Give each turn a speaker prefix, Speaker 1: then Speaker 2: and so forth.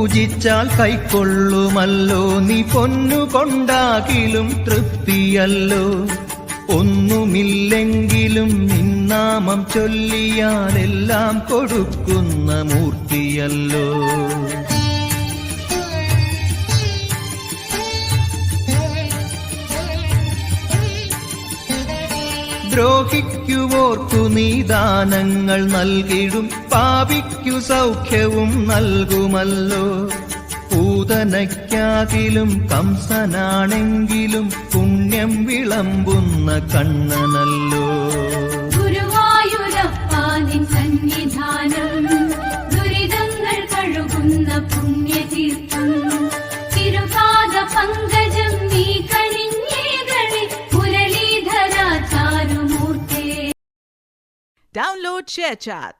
Speaker 1: പൂജിച്ചാൽ കൈക്കൊള്ളുമല്ലോ നീ പൊന്നുകൊണ്ടാകിലും തൃപ്തിയല്ലോ. ഒന്നുമില്ലെങ്കിലും നിന്നാമം ചൊല്ലിയാലെല്ലാം കൊടുക്കുന്ന മൂർത്തിയല്ലോ. ദ്രോഹിക്കുവോർക്കു നീ ദാനങ്ങൾ നൽകിടും, പാപിക്കു സൗഖ്യവും നൽകുമല്ലോ. പൂതനയ്ക്കാകിലും കംസനാണെങ്കിലും പുണ്യം വിളമ്പുന്ന കണ്ണനല്ലോ.
Speaker 2: ഗുരുവായൂരപ്പാനിൻ സന്നിധാനം ദുരിതങ്ങൾ കഴുകുന്ന പുണ്യതീർത്ഥം. തിരുപാദ പങ്കജം നീ കനിഞ്ഞേകണേ മുരളീധരാചാരുമൂർത്തേ.
Speaker 3: Download ShareChat.